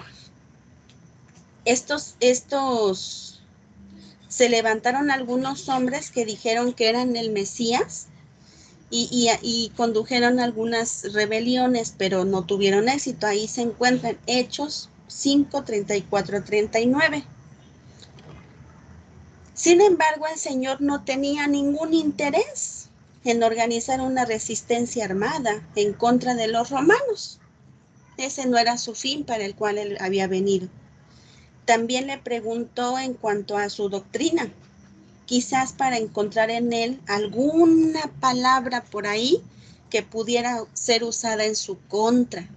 se levantaron algunos hombres que dijeron que eran el Mesías y condujeron algunas rebeliones, pero no tuvieron éxito. Ahí se encuentran Hechos 5, 34, 39. Sin embargo, el Señor no tenía ningún interés en organizar una resistencia armada en contra de los romanos. Ese no era su fin para el cual él había venido. También le preguntó en cuanto a su doctrina, quizás para encontrar en él alguna palabra por ahí que pudiera ser usada en su contra.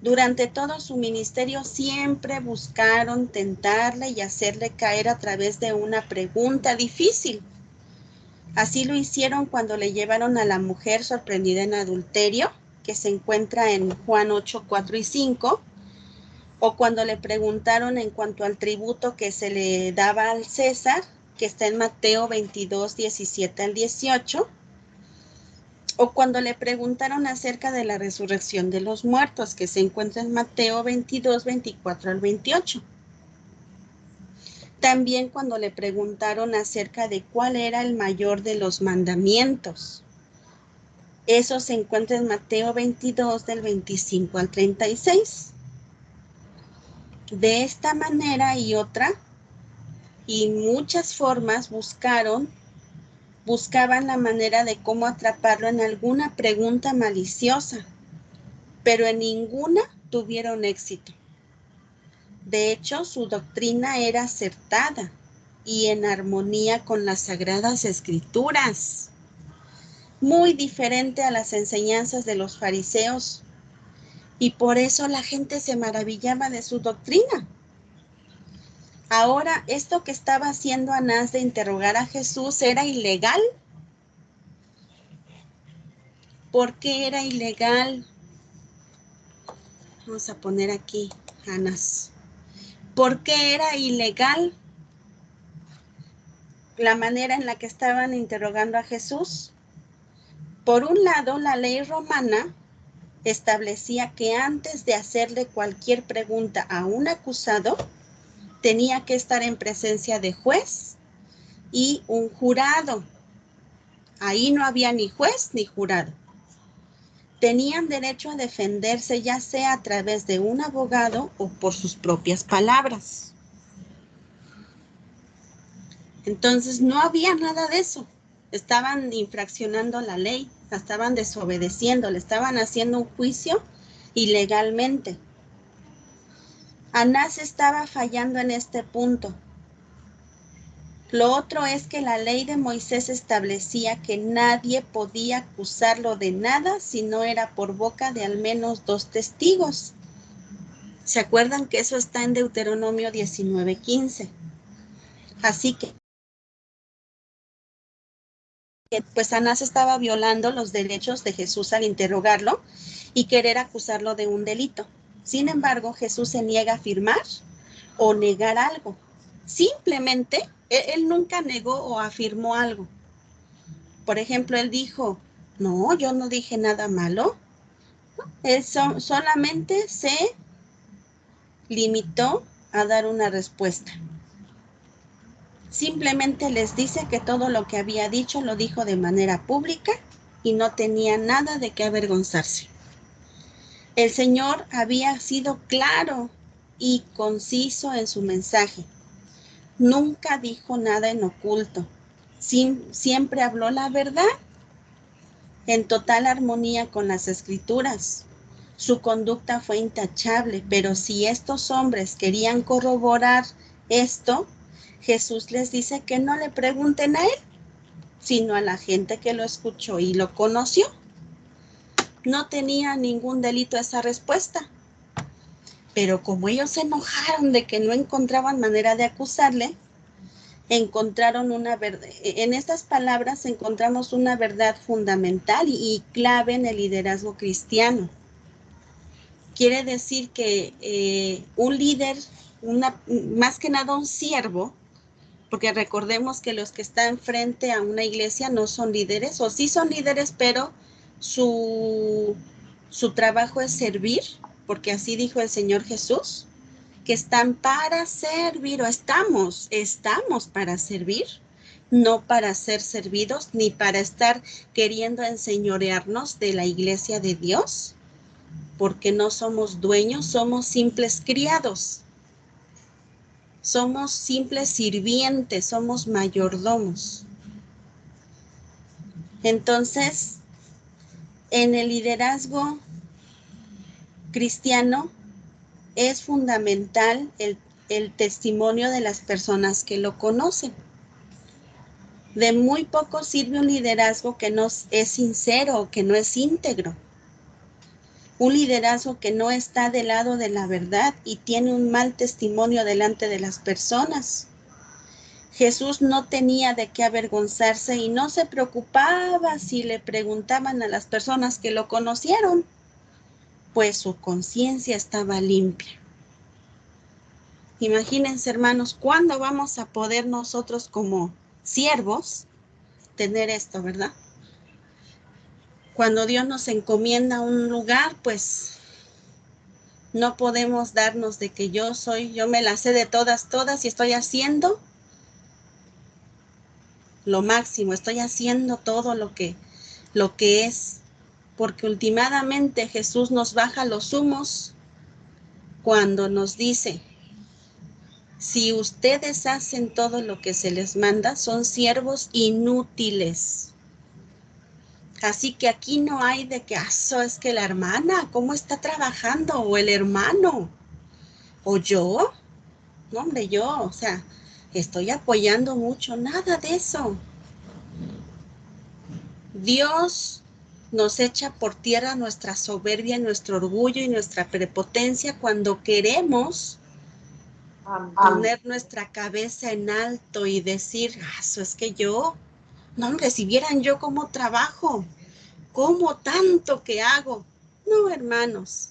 Durante todo su ministerio siempre buscaron tentarle y hacerle caer a través de una pregunta difícil. Así lo hicieron cuando le llevaron a la mujer sorprendida en adulterio, que se encuentra en Juan 8, 4 y 5, o cuando le preguntaron en cuanto al tributo que se le daba al César, que está en Mateo 22, 17 al 18, o cuando le preguntaron acerca de la resurrección de los muertos, que se encuentra en Mateo 22, 24 al 28. También cuando le preguntaron acerca de cuál era el mayor de los mandamientos. Eso se encuentra en Mateo 22, del 25 al 36. De esta manera y otra, y muchas formas buscaban la manera de cómo atraparlo en alguna pregunta maliciosa, pero en ninguna tuvieron éxito. De hecho, su doctrina era acertada y en armonía con las Sagradas Escrituras, muy diferente a las enseñanzas de los fariseos, y por eso la gente se maravillaba de su doctrina. Ahora, esto que estaba haciendo Anás de interrogar a Jesús era ilegal. ¿Por qué era ilegal? Vamos a poner aquí, Anás. ¿Por qué era ilegal la manera en la que estaban interrogando a Jesús? Por un lado, la ley romana establecía que antes de hacerle cualquier pregunta a un acusado, tenía que estar en presencia de juez y un jurado. Ahí no había ni juez ni jurado. Tenían derecho a defenderse ya sea a través de un abogado o por sus propias palabras. Entonces no había nada de eso. Estaban infraccionando la ley, la estaban desobedeciendo, le estaban haciendo un juicio ilegalmente. Anás estaba fallando en este punto. Lo otro es que la ley de Moisés establecía que nadie podía acusarlo de nada si no era por boca de al menos 2 testigos. ¿Se acuerdan que eso está en Deuteronomio 19:15? Así que pues Anás estaba violando los derechos de Jesús al interrogarlo y querer acusarlo de un delito. Sin embargo, Jesús se niega a afirmar o negar algo. Simplemente, él nunca negó o afirmó algo. Por ejemplo, él dijo, no, yo no dije nada malo. Él solamente se limitó a dar una respuesta. Simplemente les dice que todo lo que había dicho lo dijo de manera pública y no tenía nada de qué avergonzarse. El Señor había sido claro y conciso en su mensaje. Nunca dijo nada en oculto. Siempre habló la verdad en total armonía con las Escrituras. Su conducta fue intachable, pero si estos hombres querían corroborar esto, Jesús les dice que no le pregunten a él, sino a la gente que lo escuchó y lo conoció. No tenía ningún delito esa respuesta. Pero como ellos se enojaron de que no encontraban manera de acusarle, encontraron una verdad. En estas palabras encontramos una verdad fundamental y clave en el liderazgo cristiano. Quiere decir que un líder, más que nada un siervo, porque recordemos que los que están frente a una iglesia no son líderes, o sí son líderes, pero su trabajo es servir, porque así dijo el Señor Jesús, que están para servir, o estamos para servir, no para ser servidos, ni para estar queriendo enseñorearnos de la iglesia de Dios, porque no somos dueños, somos simples criados. Somos simples sirvientes, somos mayordomos. Entonces, en el liderazgo cristiano es fundamental el testimonio de las personas que lo conocen. De muy poco sirve un liderazgo que no es sincero o que no es íntegro. Un liderazgo que no está del lado de la verdad y tiene un mal testimonio delante de las personas. Jesús no tenía de qué avergonzarse y no se preocupaba si le preguntaban a las personas que lo conocieron, pues su conciencia estaba limpia. Imagínense, hermanos, ¿cuándo vamos a poder nosotros como siervos tener esto, verdad? Cuando Dios nos encomienda un lugar, pues no podemos darnos de que yo me la sé de todas y estoy haciendo lo máximo, estoy haciendo todo lo que es, porque últimamente Jesús nos baja los humos cuando nos dice, si ustedes hacen todo lo que se les manda, son siervos inútiles. Así que aquí no hay de que, es que la hermana, ¿cómo está trabajando? O el hermano, o yo, no hombre, yo, estoy apoyando mucho, nada de eso. Dios nos echa por tierra nuestra soberbia, nuestro orgullo y nuestra prepotencia cuando queremos poner nuestra cabeza en alto y decir, eso es que yo, no hombre, si vieran yo cómo trabajo, cómo tanto que hago. No, hermanos,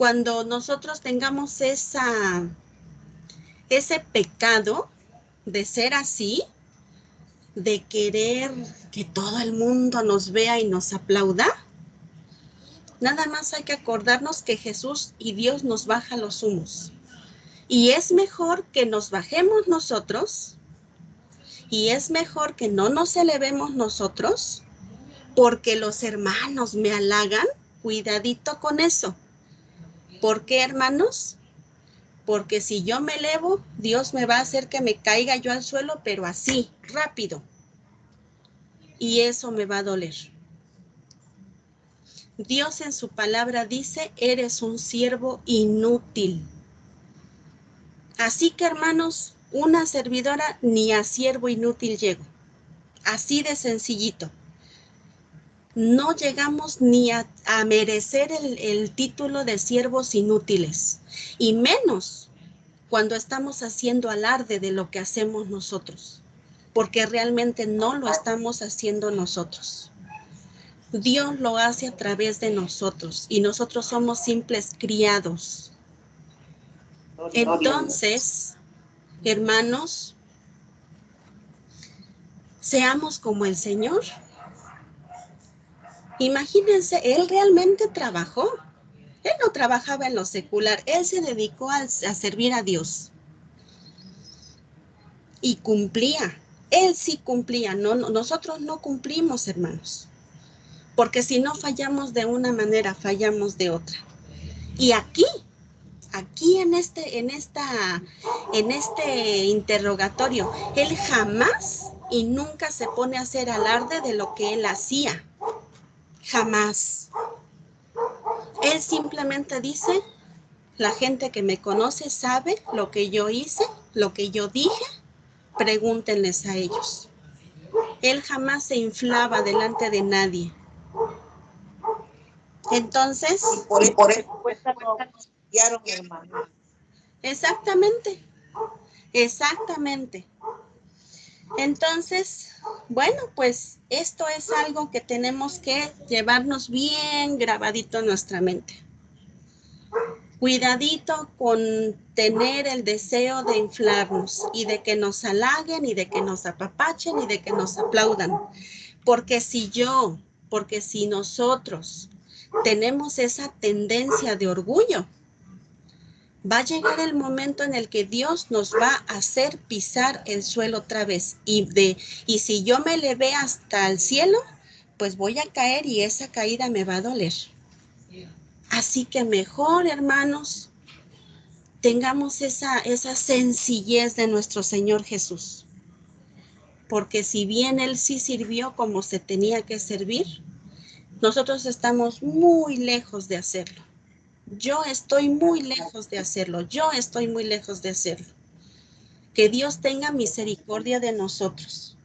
cuando nosotros tengamos ese pecado de ser así, de querer que todo el mundo nos vea y nos aplauda, nada más hay que acordarnos que Jesús y Dios nos baja los humos. Y es mejor que nos bajemos nosotros, y es mejor que no nos elevemos nosotros, porque los hermanos me halagan. Cuidadito con eso. ¿Por qué, hermanos? Porque si yo me elevo, Dios me va a hacer que me caiga yo al suelo, pero así, rápido. Y eso me va a doler. Dios en su palabra dice, eres un siervo inútil. Así que, hermanos, una servidora ni a siervo inútil llego. Así de sencillito. No llegamos ni a merecer el título de siervos inútiles, y menos cuando estamos haciendo alarde de lo que hacemos nosotros, porque realmente no lo estamos haciendo nosotros. Dios lo hace a través de nosotros, y nosotros somos simples criados. Entonces, hermanos, seamos como el Señor. Imagínense, Él realmente trabajó. Él no trabajaba en lo secular, Él se dedicó a servir a Dios. Y cumplía. Él sí cumplía. Nosotros no cumplimos, hermanos. Porque si no fallamos de una manera, fallamos de otra. Y aquí en este interrogatorio, Él jamás y nunca se pone a hacer alarde de lo que Él hacía. Jamás. Él simplemente dice, la gente que me conoce sabe lo que yo hice, lo que yo dije, pregúntenles a ellos. Él jamás se inflaba delante de nadie. Entonces, y por eso no auxiliaron, hermano. Exactamente. Entonces, bueno, pues esto es algo que tenemos que llevarnos bien grabadito en nuestra mente. Cuidadito con tener el deseo de inflarnos y de que nos halaguen y de que nos apapachen y de que nos aplaudan. Porque si nosotros tenemos esa tendencia de orgullo, va a llegar el momento en el que Dios nos va a hacer pisar el suelo otra vez. Y si yo me elevé hasta el cielo, pues voy a caer y esa caída me va a doler. Así que mejor, hermanos, tengamos esa sencillez de nuestro Señor Jesús. Porque si bien Él sí sirvió como se tenía que servir, nosotros estamos muy lejos de hacerlo. Yo estoy muy lejos de hacerlo. Que Dios tenga misericordia de nosotros.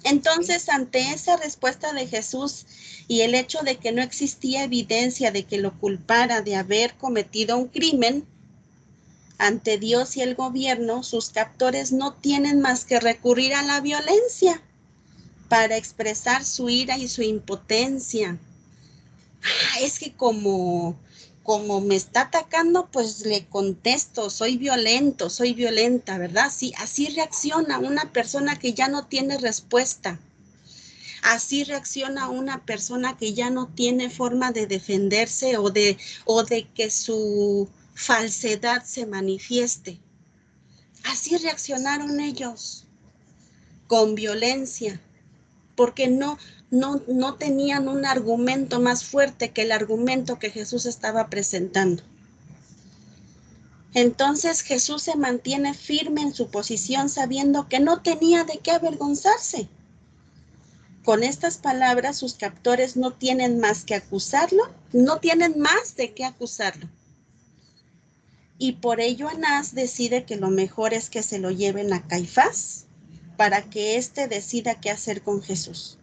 Entonces, ante esa respuesta de Jesús y el hecho de que no existía evidencia de que lo culpara de haber cometido un crimen, ante Dios y el gobierno, sus captores no tienen más que recurrir a la violencia para expresar su ira y su impotencia. Es que como me está atacando, pues le contesto, soy violento, soy violenta, ¿verdad? Sí, así reacciona una persona que ya no tiene respuesta. Así reacciona una persona que ya no tiene forma de defenderse o de que su falsedad se manifieste. Así reaccionaron ellos, con violencia, porque no tenían un argumento más fuerte que el argumento que Jesús estaba presentando. Entonces Jesús se mantiene firme en su posición sabiendo que no tenía de qué avergonzarse. Con estas palabras sus captores no tienen más que acusarlo, no tienen más de qué acusarlo. Y por ello Anás decide que lo mejor es que se lo lleven a Caifás para que éste decida qué hacer con Jesús.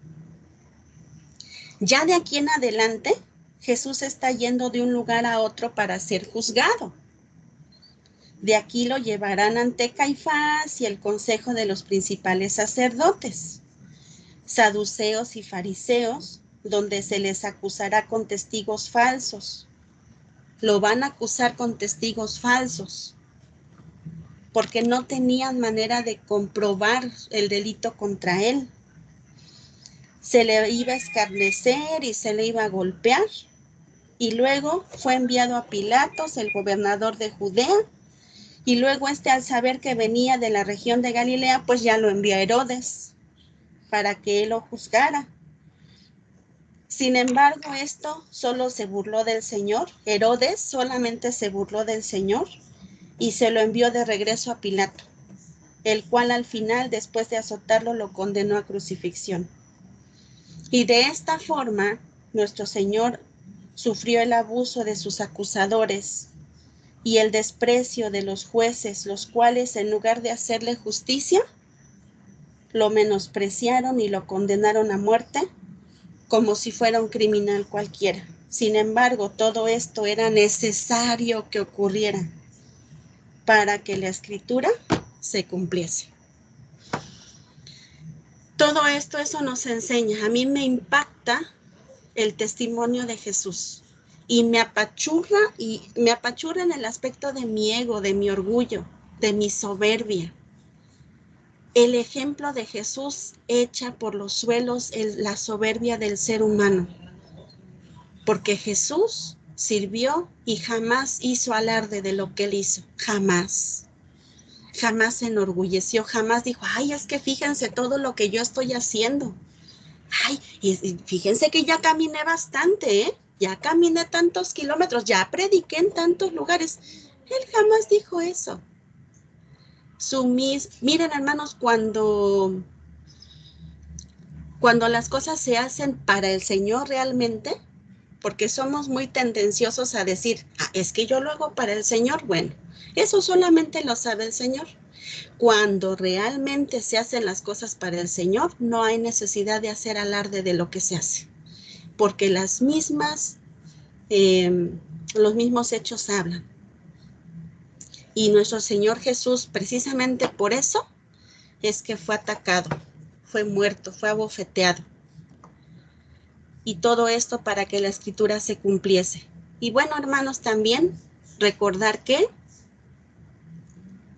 Ya de aquí en adelante, Jesús está yendo de un lugar a otro para ser juzgado. De aquí lo llevarán ante Caifás y el consejo de los principales sacerdotes, saduceos y fariseos, donde se les acusará con testigos falsos. Lo van a acusar con testigos falsos, porque no tenían manera de comprobar el delito contra él. Se le iba a escarnecer y se le iba a golpear, y luego fue enviado a Pilatos, el gobernador de Judea, y luego al saber que venía de la región de Galilea, pues ya lo envió a Herodes para que él lo juzgara. Sin embargo, esto solo se burló del Señor. Herodes solamente se burló del Señor y se lo envió de regreso a Pilato, el cual al final, después de azotarlo, lo condenó a crucifixión. Y de esta forma, nuestro Señor sufrió el abuso de sus acusadores y el desprecio de los jueces, los cuales, en lugar de hacerle justicia, lo menospreciaron y lo condenaron a muerte como si fuera un criminal cualquiera. Sin embargo, todo esto era necesario que ocurriera para que la Escritura se cumpliese. Todo esto, eso nos enseña. A mí me impacta el testimonio de Jesús y me apachurra en el aspecto de mi ego, de mi orgullo, de mi soberbia. El ejemplo de Jesús echa por los suelos la soberbia del ser humano, porque Jesús sirvió y jamás hizo alarde de lo que él hizo, jamás se enorgulleció, jamás dijo, ay, es que fíjense todo lo que yo estoy haciendo. Ay, y fíjense que ya caminé bastante, ¿eh? Ya caminé tantos kilómetros, ya prediqué en tantos lugares. Él jamás dijo eso. Miren, hermanos, cuando las cosas se hacen para el Señor realmente, porque somos muy tendenciosos a decir, es que yo lo hago para el Señor. Bueno, eso solamente lo sabe el Señor. Cuando realmente se hacen las cosas para el Señor, no hay necesidad de hacer alarde de lo que se hace, porque los mismos hechos hablan. Y nuestro Señor Jesús, precisamente por eso, es que fue atacado, fue muerto, fue abofeteado. Y todo esto para que la Escritura se cumpliese. Y bueno, hermanos, también recordar que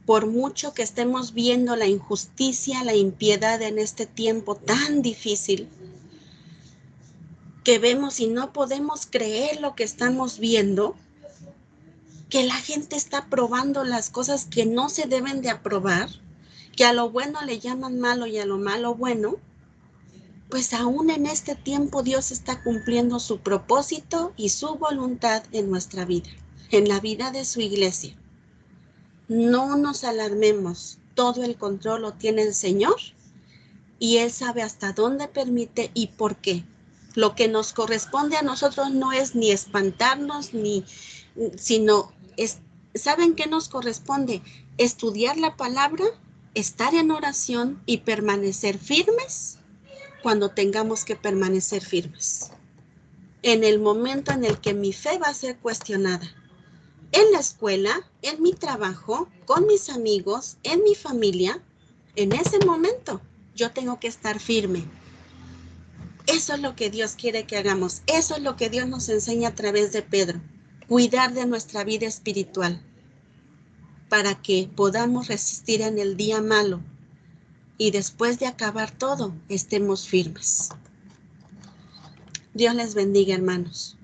por mucho que estemos viendo la injusticia, la impiedad en este tiempo tan difícil, que vemos y no podemos creer lo que estamos viendo, que la gente está aprobando las cosas que no se deben de aprobar, que a lo bueno le llaman malo y a lo malo bueno, pues aún en este tiempo Dios está cumpliendo su propósito y su voluntad en nuestra vida, en la vida de su iglesia. No nos alarmemos, todo el control lo tiene el Señor y Él sabe hasta dónde permite y por qué. Lo que nos corresponde a nosotros no es ni espantarnos, sino, ¿saben qué nos corresponde? Estudiar la palabra, estar en oración y permanecer firmes cuando tengamos que permanecer firmes. En el momento en el que mi fe va a ser cuestionada, en la escuela, en mi trabajo, con mis amigos, en mi familia, en ese momento yo tengo que estar firme. Eso es lo que Dios quiere que hagamos. Eso es lo que Dios nos enseña a través de Pedro. Cuidar de nuestra vida espiritual para que podamos resistir en el día malo y después de acabar todo, estemos firmes. Dios les bendiga, hermanos.